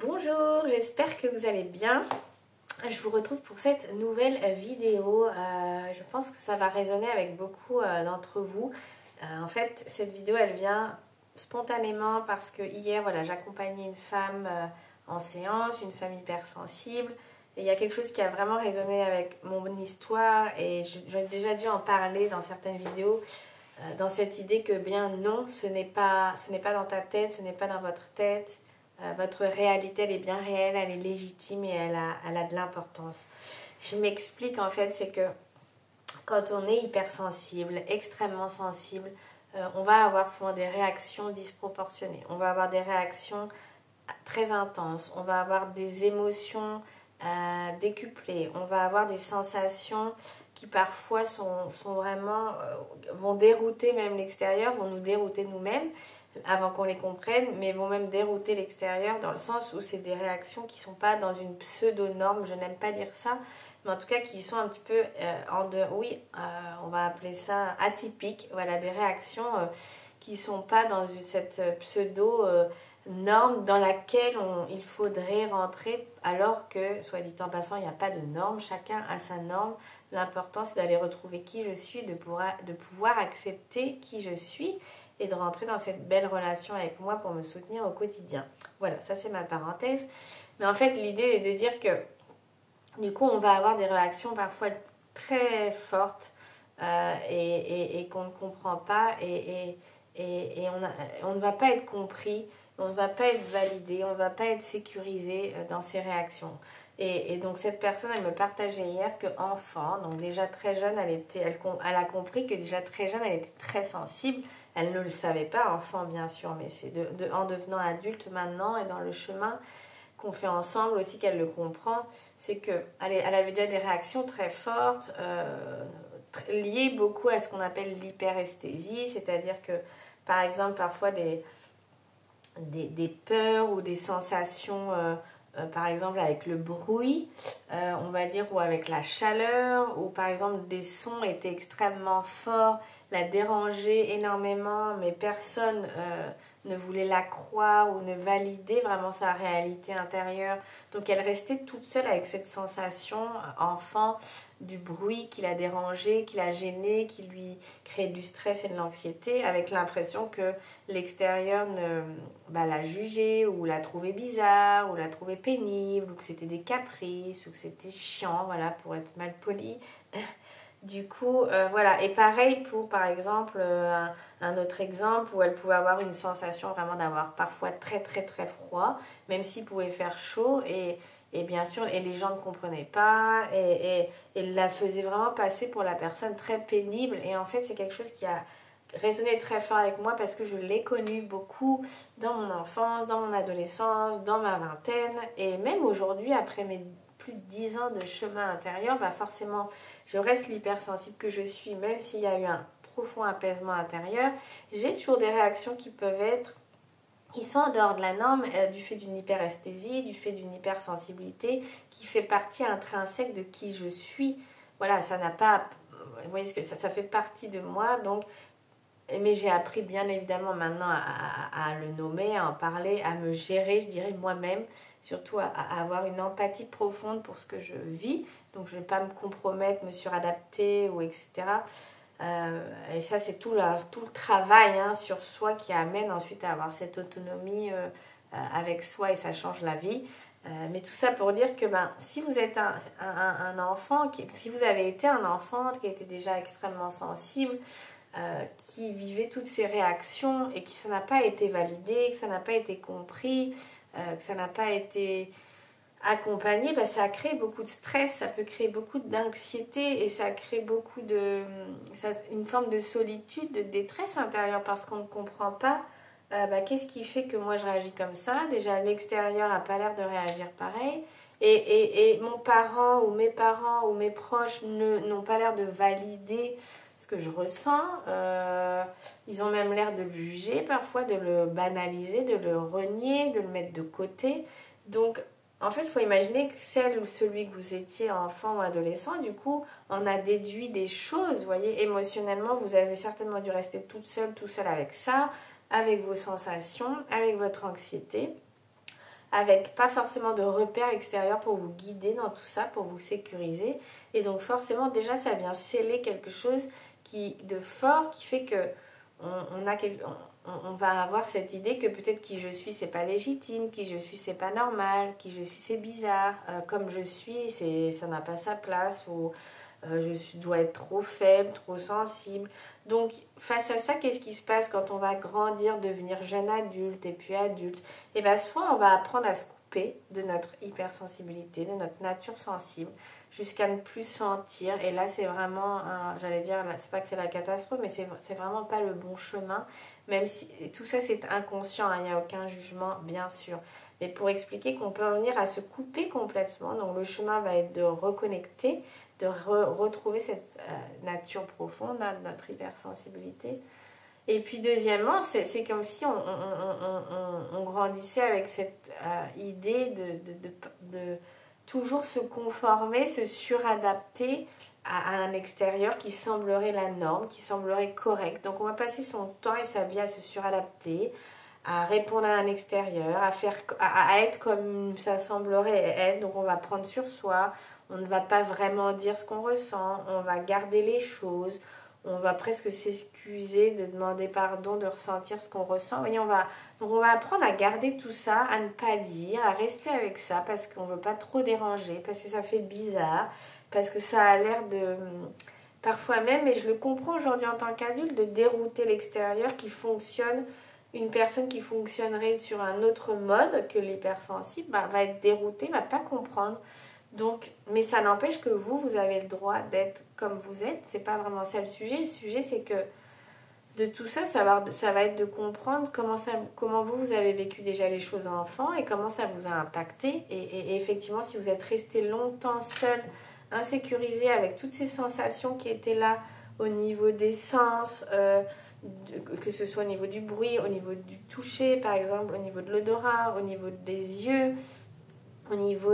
Bonjour, j'espère que vous allez bien. Je vous retrouve pour cette nouvelle vidéo. Je pense que ça va résonner avec beaucoup d'entre vous. En fait, cette vidéo, elle vient spontanément parce que hier, voilà, j'accompagnais une femme en séance, une femme hypersensible. Et il y a quelque chose qui a vraiment résonné avec mon histoire et j'ai déjà dû en parler dans certaines vidéos. Dans cette idée que bien non, ce n'est pas dans ta tête, ce n'est pas dans votre tête. Votre réalité, elle est bien réelle, elle est légitime et elle a de l'importance. Je m'explique en fait, c'est que quand on est hypersensible, extrêmement sensible, on va avoir souvent des réactions disproportionnées. On va avoir des réactions très intenses, on va avoir des émotions décuplées, on va avoir des sensations qui parfois sont vraiment, vont dérouter même l'extérieur, vont nous dérouter nous-mêmes avant qu'on les comprenne, mais vont même dérouter l'extérieur dans le sens où c'est des réactions qui ne sont pas dans une pseudo-norme, je n'aime pas dire ça, mais en tout cas qui sont un petit peu on va appeler ça atypiques, voilà, des réactions qui ne sont pas dans cette pseudo-norme dans laquelle il faudrait rentrer, alors que, soit dit en passant, il n'y a pas de norme, chacun a sa norme. L'important, c'est d'aller retrouver qui je suis, de pouvoir accepter qui je suis et de rentrer dans cette belle relation avec moi pour me soutenir au quotidien. Voilà, ça c'est ma parenthèse. Mais en fait, l'idée est de dire que du coup, on va avoir des réactions parfois très fortes et qu'on ne comprend pas et on ne va pas être compris, on ne va pas être validé, on ne va pas être sécurisé dans ces réactions. Et donc cette personne, elle me partageait hier qu'enfant, donc déjà très jeune, elle a compris que déjà très jeune, elle était très sensible. Elle ne le savait pas, enfant bien sûr, mais c'est en devenant adulte maintenant et dans le chemin qu'on fait ensemble aussi qu'elle le comprend. C'est qu'elle avait déjà des réactions très fortes, liées beaucoup à ce qu'on appelle l'hyperesthésie, c'est-à-dire que par exemple parfois des peurs ou des sensations, par exemple avec le bruit, on va dire, ou avec la chaleur, ou par exemple des sons étaient extrêmement forts, la dérangeait énormément, mais personne ne voulait la croire ou ne valider vraiment sa réalité intérieure. Donc elle restait toute seule avec cette sensation enfant du bruit qui la dérangeait, qui la gênait, qui lui créait du stress et de l'anxiété, avec l'impression que l'extérieur la jugeait ou la trouvait bizarre ou la trouvait pénible ou que c'était des caprices ou que c'était chiant, voilà, pour être mal poli. Du coup, voilà. Et pareil pour, par exemple, un autre exemple où elle pouvait avoir une sensation vraiment d'avoir parfois très très très froid, même s'il pouvait faire chaud et bien sûr, et les gens ne comprenaient pas et la faisaient vraiment passer pour la personne très pénible. Et en fait, c'est quelque chose qui a résonné très fort avec moi parce que je l'ai connu beaucoup dans mon enfance, dans mon adolescence, dans ma vingtaine et même aujourd'hui, après mes plus de 10 ans de chemin intérieur, forcément, je reste l'hypersensible que je suis, même s'il y a eu un profond apaisement intérieur. J'ai toujours des réactions qui sont en dehors de la norme, du fait d'une hyperesthésie, du fait d'une hypersensibilité, qui fait partie intrinsèque de qui je suis. Voilà, ça n'a pas... Vous voyez ce que ça fait partie de moi, donc... Mais j'ai appris bien évidemment maintenant à le nommer, à en parler, à me gérer, je dirais moi-même, surtout à avoir une empathie profonde pour ce que je vis. Donc je ne vais pas me compromettre, me suradapter ou etc. Et ça c'est tout le travail sur soi qui amène ensuite à avoir cette autonomie avec soi et ça change la vie. Mais tout ça pour dire que si vous êtes un enfant, si vous avez été un enfant qui était déjà extrêmement sensible, qui vivait toutes ces réactions et que ça n'a pas été validé, que ça n'a pas été compris, que ça n'a pas été accompagné, ça a créé beaucoup de stress, ça peut créer beaucoup d'anxiété et ça crée une forme de solitude, de détresse intérieure parce qu'on ne comprend pas qu'est-ce qui fait que moi je réagis comme ça. Déjà l'extérieur n'a pas l'air de réagir pareil et mon parent ou mes proches n'ont pas l'air de valider ce que je ressens. Ils ont même l'air de le juger parfois, de le banaliser, de le renier, de le mettre de côté. Donc en fait, il faut imaginer que celle ou celui que vous étiez enfant ou adolescent, du coup, en a déduit des choses, vous voyez, émotionnellement, vous avez certainement dû rester tout seul avec ça, avec vos sensations, avec votre anxiété, avec pas forcément de repères extérieurs pour vous guider dans tout ça, pour vous sécuriser. Et donc forcément déjà ça vient sceller quelque chose de fort qui fait que on va avoir cette idée que peut-être qui je suis c'est pas légitime, qui je suis c'est pas normal, qui je suis c'est bizarre, comme je suis ça n'a pas sa place, ou dois être trop faible, trop sensible. Donc face à ça, qu'est-ce qui se passe quand on va grandir, devenir jeune adulte et puis adulte? Et bien soit on va apprendre à se couper de notre hypersensibilité, de notre nature sensible, jusqu'à ne plus sentir. Et là c'est vraiment, j'allais dire, là, c'est pas que c'est la catastrophe, mais c'est vraiment pas le bon chemin. Même si tout ça c'est inconscient, hein, il n'y a aucun jugement bien sûr. Mais pour expliquer qu'on peut revenir à se couper complètement, donc le chemin va être de reconnecter, de retrouver cette nature profonde, hein, de notre hypersensibilité. Et puis deuxièmement, c'est comme si on grandissait avec cette idée de toujours se conformer, se suradapter à un extérieur qui semblerait la norme, qui semblerait correct. Donc on va passer son temps et sa vie à se suradapter, à répondre à un extérieur, à être comme ça semblerait être. Donc on va prendre sur soi, on ne va pas vraiment dire ce qu'on ressent, on va garder les choses, on va presque s'excuser de demander pardon, de ressentir ce qu'on ressent. Et donc on va apprendre à garder tout ça, à ne pas dire, à rester avec ça parce qu'on ne veut pas trop déranger, parce que ça fait bizarre, parce que ça a l'air de... Parfois même, et je le comprends aujourd'hui en tant qu'adulte, de dérouter l'extérieur qui fonctionne. Une personne qui fonctionnerait sur un autre mode que l'hypersensible va être déroutée, va pas comprendre. Donc, mais ça n'empêche que vous avez le droit d'être comme vous êtes. C'est pas vraiment ça le sujet. Le sujet, c'est que de tout ça, ça va être de comprendre comment vous avez vécu déjà les choses enfant et comment ça vous a impacté. Et effectivement, si vous êtes resté longtemps seul, insécurisé avec toutes ces sensations qui étaient là au niveau des sens, que ce soit au niveau du bruit, au niveau du toucher, par exemple, au niveau de l'odorat, au niveau des yeux, au niveau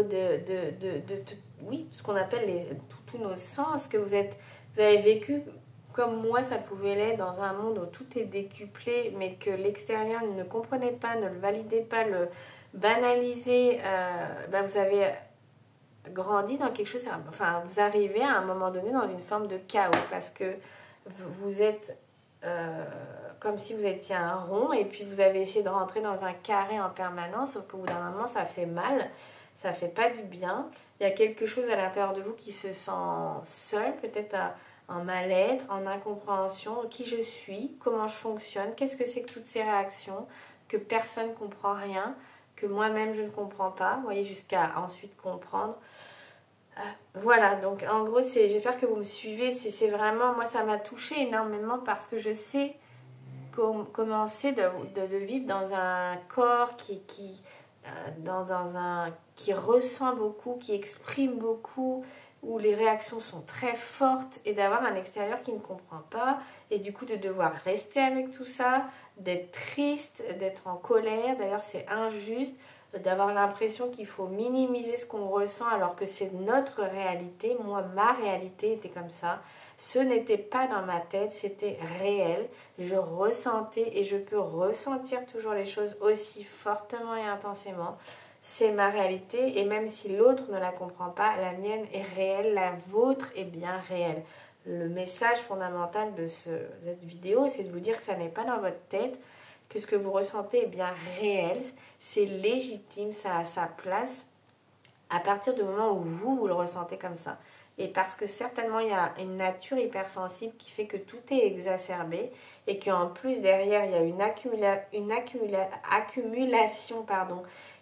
oui, ce qu'on appelle tous nos sens, que vous avez vécu comme moi, ça pouvait l'être dans un monde où tout est décuplé, mais que l'extérieur ne comprenait pas, ne le validait pas, le banalisait. Vous avez grandi dans quelque chose, enfin, vous arrivez à un moment donné dans une forme de chaos parce que vous êtes comme si vous étiez un rond et puis vous avez essayé de rentrer dans un carré en permanence, sauf qu'au bout d'un moment, ça fait mal. Ça fait pas du bien. Il y a quelque chose à l'intérieur de vous qui se sent seul, peut-être en mal-être, en incompréhension. Qui je suis, comment je fonctionne, qu'est-ce que c'est que toutes ces réactions, que personne ne comprend rien, que moi-même je ne comprends pas, vous voyez, jusqu'à ensuite comprendre. Voilà, donc en gros, j'espère que vous me suivez. C'est vraiment, moi ça m'a touchée énormément parce que je sais comment c'est de vivre dans un corps qui ressent beaucoup, qui exprime beaucoup, où les réactions sont très fortes, et d'avoir un extérieur qui ne comprend pas, et du coup de devoir rester avec tout ça, d'être triste, d'être en colère. D'ailleurs c'est injuste d'avoir l'impression qu'il faut minimiser ce qu'on ressent alors que c'est notre réalité. Moi, ma réalité était comme ça. Ce n'était pas dans ma tête, c'était réel. Je ressentais et je peux ressentir toujours les choses aussi fortement et intensément. C'est ma réalité, et même si l'autre ne la comprend pas, la mienne est réelle, la vôtre est bien réelle. Le message fondamental de cette vidéo, c'est de vous dire que ça n'est pas dans votre tête, que ce que vous ressentez est bien réel, c'est légitime, ça a sa place à partir du moment où vous le ressentez comme ça. Et parce que certainement il y a une nature hypersensible qui fait que tout est exacerbé, et qu'en plus derrière il y a une accumulation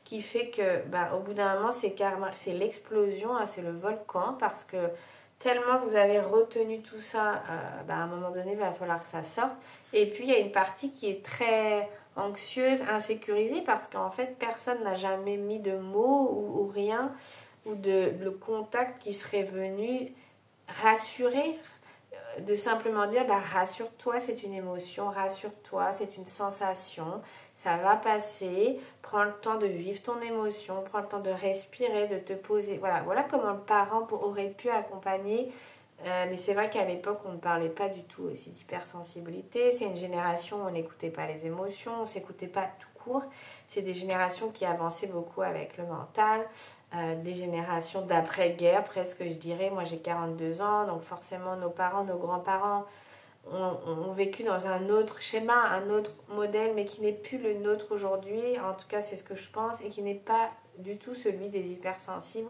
qui fait que au bout d'un moment c'est l'explosion, hein, c'est le volcan, parce que tellement vous avez retenu tout ça, à un moment donné il va falloir que ça sorte. Et puis il y a une partie qui est très anxieuse, insécurisée, parce qu'en fait personne n'a jamais mis de mots ou rien, ou le contact qui serait venu rassurer, de simplement dire rassure-toi, c'est une émotion, rassure-toi, c'est une sensation, ça va passer, prends le temps de vivre ton émotion, prends le temps de respirer, de te poser. Voilà comment le parent aurait pu accompagner. Mais c'est vrai qu'à l'époque on ne parlait pas du tout aussi d'hypersensibilité. C'est une génération où on n'écoutait pas les émotions, on ne s'écoutait pas tout court. C'est des générations qui avançaient beaucoup avec le mental, des générations d'après-guerre presque, je dirais. Moi, j'ai 42 ans, donc forcément, nos parents, nos grands-parents ont vécu dans un autre schéma, un autre modèle, mais qui n'est plus le nôtre aujourd'hui. En tout cas, c'est ce que je pense, et qui n'est pas du tout celui des hypersensibles.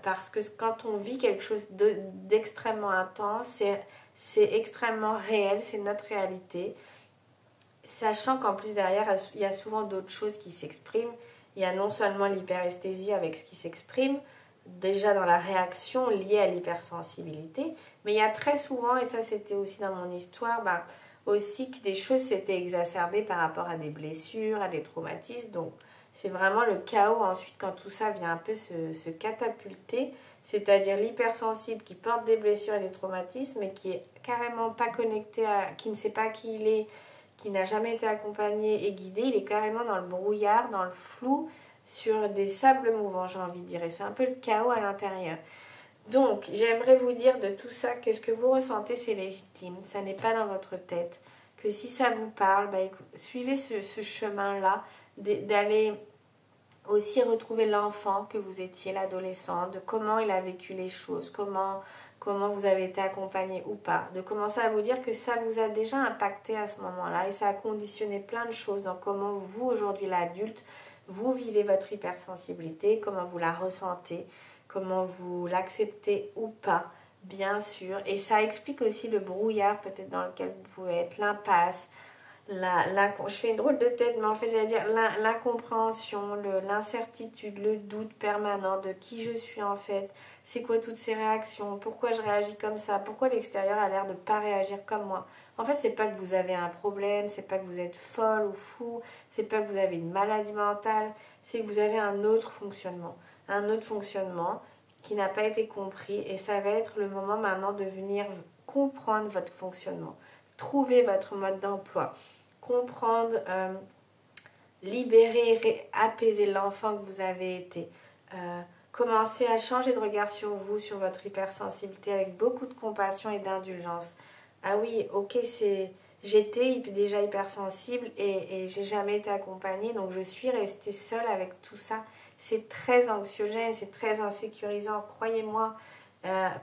Parce que quand on vit quelque chose d'extrêmement intense, c'est extrêmement réel, c'est notre réalité. Sachant qu'en plus derrière, il y a souvent d'autres choses qui s'expriment. Il y a non seulement l'hyperesthésie avec ce qui s'exprime, déjà dans la réaction liée à l'hypersensibilité, mais il y a très souvent, et ça c'était aussi dans mon histoire, aussi que des choses s'étaient exacerbées par rapport à des blessures, à des traumatismes. Donc c'est vraiment le chaos ensuite quand tout ça vient un peu se catapulter, c'est-à-dire l'hypersensible qui porte des blessures et des traumatismes et qui est carrément pas connecté qui ne sait pas qui il est, qui n'a jamais été accompagné et guidé, il est carrément dans le brouillard, dans le flou, sur des sables mouvants, j'ai envie de dire, et c'est un peu le chaos à l'intérieur. Donc, j'aimerais vous dire de tout ça que ce que vous ressentez, c'est légitime, ça n'est pas dans votre tête, que si ça vous parle, suivez ce chemin-là, d'aller aussi retrouver l'enfant que vous étiez, l'adolescent, de comment il a vécu les choses, comment vous avez été accompagné ou pas, de commencer à vous dire que ça vous a déjà impacté à ce moment-là et ça a conditionné plein de choses dans comment vous, aujourd'hui l'adulte, vous vivez votre hypersensibilité, comment vous la ressentez, comment vous l'acceptez ou pas, bien sûr. Et ça explique aussi le brouillard peut-être dans lequel vous pouvez être, l'impasse, je fais une drôle de tête, mais en fait j'allais dire l'incompréhension, l'incertitude, le doute permanent de qui je suis en fait, c'est quoi toutes ces réactions, pourquoi je réagis comme ça, pourquoi l'extérieur a l'air de ne pas réagir comme moi. En fait, c'est pas que vous avez un problème, c'est pas que vous êtes folle ou fou, c'est pas que vous avez une maladie mentale, c'est que vous avez un autre fonctionnement qui n'a pas été compris, et ça va être le moment maintenant de venir comprendre votre fonctionnement, trouver votre mode d'emploi, comprendre, libérer, apaiser l'enfant que vous avez été. Commencez à changer de regard sur vous, sur votre hypersensibilité avec beaucoup de compassion et d'indulgence. Ah oui, ok, j'étais déjà hypersensible et j'ai jamais été accompagnée, donc je suis restée seule avec tout ça. C'est très anxiogène, c'est très insécurisant, croyez-moi,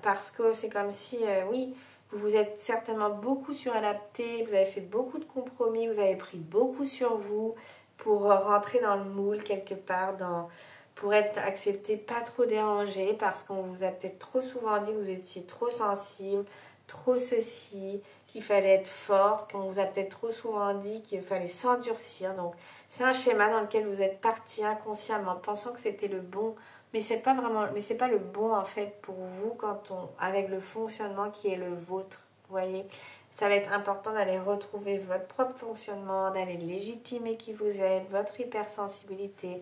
parce que c'est comme si, oui, vous vous êtes certainement beaucoup suradapté, vous avez fait beaucoup de compromis, vous avez pris beaucoup sur vous pour rentrer dans le moule quelque part, pour être accepté, pas trop dérangé, parce qu'on vous a peut-être trop souvent dit que vous étiez trop sensible, trop ceci, qu'il fallait être forte, qu'on vous a peut-être trop souvent dit qu'il fallait s'endurcir. Donc c'est un schéma dans lequel vous êtes parti inconsciemment, pensant que c'était le bon, mais c'est pas le bon en fait pour vous avec le fonctionnement qui est le vôtre. Vous voyez, ça va être important d'aller retrouver votre propre fonctionnement, d'aller légitimer qui vous êtes, votre hypersensibilité,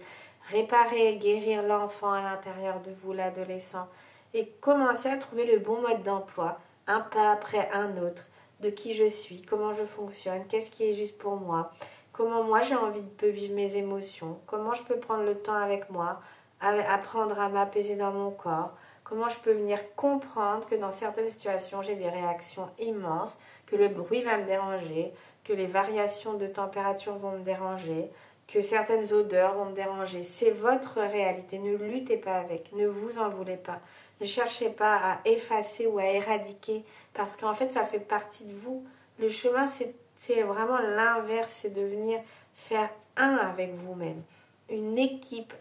réparer et guérir l'enfant à l'intérieur de vous, l'adolescent, et commencer à trouver le bon mode d'emploi, un pas après un autre, de qui je suis, comment je fonctionne, qu'est-ce qui est juste pour moi, comment moi j'ai envie de vivre mes émotions, comment je peux prendre le temps avec moi, apprendre à m'apaiser dans mon corps, comment je peux venir comprendre que dans certaines situations j'ai des réactions immenses, que le bruit va me déranger, que les variations de température vont me déranger, que certaines odeurs vont me déranger. C'est votre réalité, ne luttez pas avec, ne vous en voulez pas. Ne cherchez pas à effacer ou à éradiquer, parce qu'en fait ça fait partie de vous. Le chemin c'est vraiment l'inverse, c'est de venir faire un avec vous-même. Une équipe,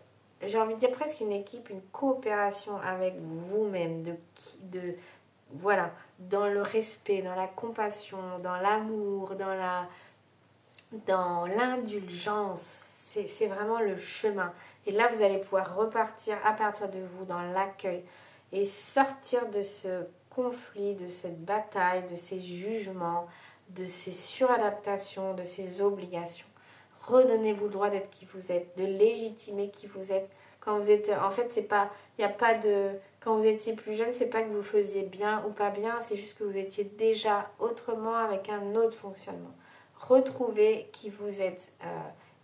j'ai envie de dire presque une équipe, une coopération avec vous-même, voilà, dans le respect, dans la compassion, dans l'amour, dans l'indulgence. C'est vraiment le chemin. Et là, vous allez pouvoir repartir à partir de vous dans l'accueil et sortir de ce conflit, de cette bataille, de ces jugements, de ces suradaptations, de ces obligations. Redonnez-vous le droit d'être qui vous êtes, de légitimer qui vous êtes. Quand vous êtes, en fait, c'est pas, il n'y a pas de, quand vous étiez plus jeune, c'est pas que vous faisiez bien ou pas bien, c'est juste que vous étiez déjà autrement avec un autre fonctionnement. Retrouvez qui vous êtes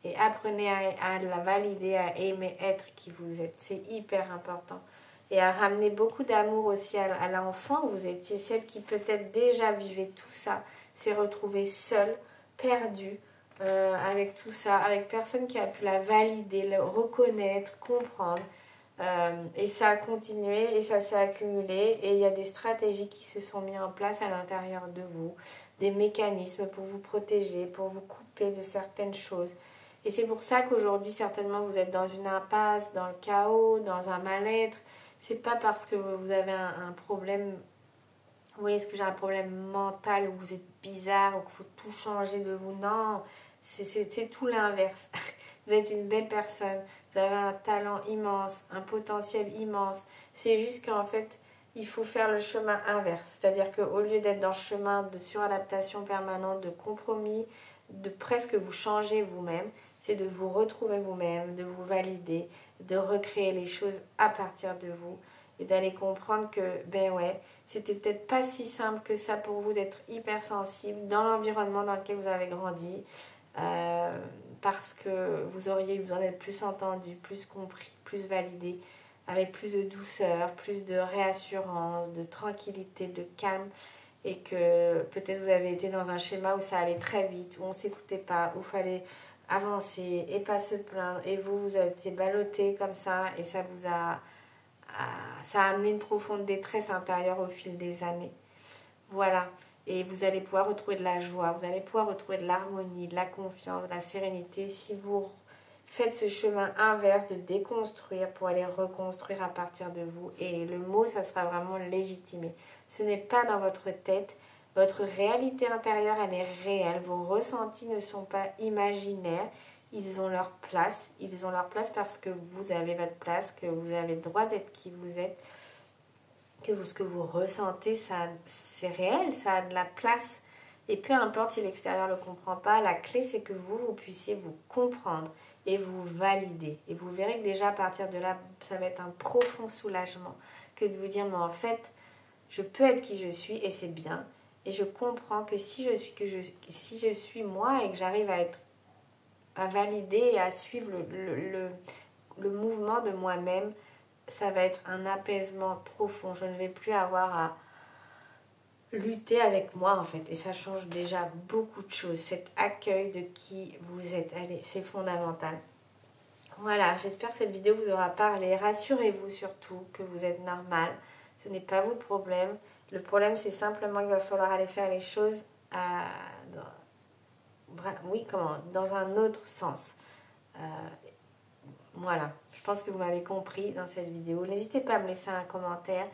et apprenez à la valider, à aimer être qui vous êtes. C'est hyper important. Et à ramener beaucoup d'amour aussi à l'enfant où vous étiez, celle qui peut-être déjà vivait tout ça, s'est retrouvée seule, perdue, avec tout ça, avec personne qui a pu la valider, le reconnaître, comprendre. Et ça a continué et ça s'est accumulé et il y a des stratégies qui se sont mises en place à l'intérieur de vous, des mécanismes pour vous protéger, pour vous couper de certaines choses. Et c'est pour ça qu'aujourd'hui, certainement, vous êtes dans une impasse, dans le chaos, dans un mal-être. C'est pas parce que vous avez un problème, vous voyez, est-ce que j'ai un problème mental où vous êtes bizarre ou qu'il faut tout changer de vous. Non, c'est tout l'inverse. Vous êtes une belle personne, vous avez un talent immense, un potentiel immense. C'est juste qu'en fait, il faut faire le chemin inverse. C'est-à-dire qu'au lieu d'être dans le chemin de suradaptation permanente, de compromis, de presque vous changer vous-même, c'est de vous retrouver vous-même, de vous valider, de recréer les choses à partir de vous et d'aller comprendre que, ben ouais, c'était peut-être pas si simple que ça pour vous d'être hypersensible dans l'environnement dans lequel vous avez grandi. Parce que vous auriez eu besoin d'être plus entendu, plus compris, plus validé, avec plus de douceur, plus de réassurance, de tranquillité, de calme, et que peut-être vous avez été dans un schéma où ça allait très vite, où on ne s'écoutait pas, où il fallait avancer et pas se plaindre, et vous avez été ballotté comme ça, et ça vous ça a amené une profonde détresse intérieure au fil des années. Voilà. Et vous allez pouvoir retrouver de la joie, vous allez pouvoir retrouver de l'harmonie, de la confiance, de la sérénité si vous faites ce chemin inverse de déconstruire pour aller reconstruire à partir de vous. Et le mot, ça sera vraiment légitimer. Ce n'est pas dans votre tête. Votre réalité intérieure, elle est réelle. Vos ressentis ne sont pas imaginaires. Ils ont leur place. Ils ont leur place parce que vous avez votre place, que vous avez le droit d'être qui vous êtes. Que ce que vous ressentez, c'est réel, ça a de la place. Et peu importe si l'extérieur ne le comprend pas, la clé c'est que vous puissiez vous comprendre et vous valider. Et vous verrez que déjà à partir de là, ça va être un profond soulagement que de vous dire, mais en fait, je peux être qui je suis et c'est bien. Et je comprends que si je suis moi et que j'arrive à valider et à suivre le mouvement de moi-même, ça va être un apaisement profond. Je ne vais plus avoir à lutter avec moi en fait. Et ça change déjà beaucoup de choses. Cet accueil de qui vous êtes. Allez, c'est fondamental. Voilà, j'espère que cette vidéo vous aura parlé. Rassurez-vous surtout que vous êtes normal. Ce n'est pas vous le problème. Le problème, c'est simplement qu'il va falloir aller faire les choses dans un autre sens. Voilà, je pense que vous m'avez compris dans cette vidéo. N'hésitez pas à me laisser un commentaire,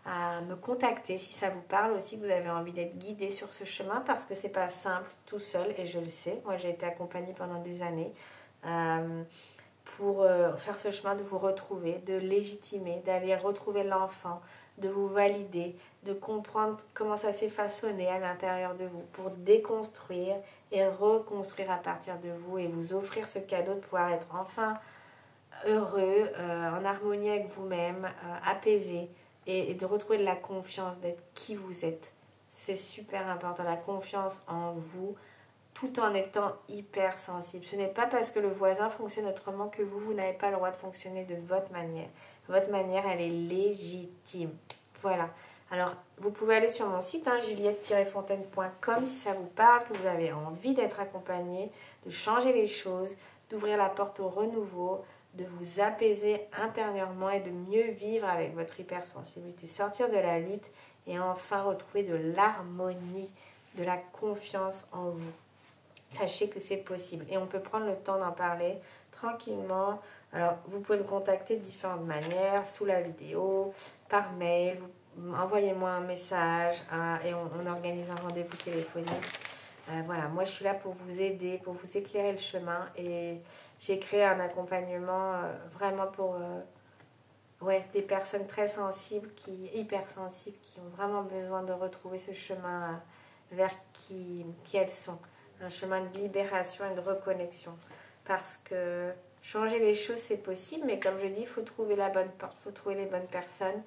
à me contacter si ça vous parle aussi, que vous avez envie d'être guidé sur ce chemin, parce que c'est pas simple tout seul, et je le sais. Moi, j'ai été accompagnée pendant des années pour faire ce chemin, de vous retrouver, de légitimer, d'aller retrouver l'enfant, de vous valider, de comprendre comment ça s'est façonné à l'intérieur de vous, pour déconstruire et reconstruire à partir de vous, et vous offrir ce cadeau de pouvoir être enfin heureux, en harmonie avec vous-même, apaisé, et de retrouver de la confiance, d'être qui vous êtes. C'est super important, la confiance en vous, tout en étant hyper sensible. Ce n'est pas parce que le voisin fonctionne autrement que vous n'avez pas le droit de fonctionner de votre manière. Votre manière, elle est légitime. Voilà. Alors, vous pouvez aller sur mon site, juliette-fontaine.com, si ça vous parle, que vous avez envie d'être accompagné, de changer les choses, d'ouvrir la porte au renouveau, de vous apaiser intérieurement et de mieux vivre avec votre hypersensibilité, sortir de la lutte et enfin retrouver de l'harmonie, de la confiance en vous. Sachez que c'est possible et on peut prendre le temps d'en parler tranquillement. Alors, vous pouvez me contacter de différentes manières, sous la vidéo, par mail, envoyez-moi un message et on organise un rendez-vous téléphonique. Voilà, moi je suis là pour vous aider, pour vous éclairer le chemin, et j'ai créé un accompagnement vraiment pour des personnes très sensibles, hypersensibles, qui ont vraiment besoin de retrouver ce chemin vers qui elles sont. Un chemin de libération et de reconnexion. Parce que changer les choses, c'est possible, mais comme je dis, il faut trouver la bonne porte, il faut trouver les bonnes personnes.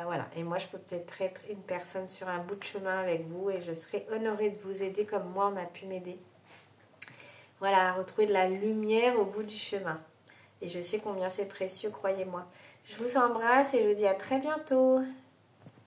Voilà, et moi je peux peut-être être une personne sur un bout de chemin avec vous, et je serai honorée de vous aider comme moi on a pu m'aider. Voilà, à retrouver de la lumière au bout du chemin. Et je sais combien c'est précieux, croyez-moi. Je vous embrasse et je vous dis à très bientôt.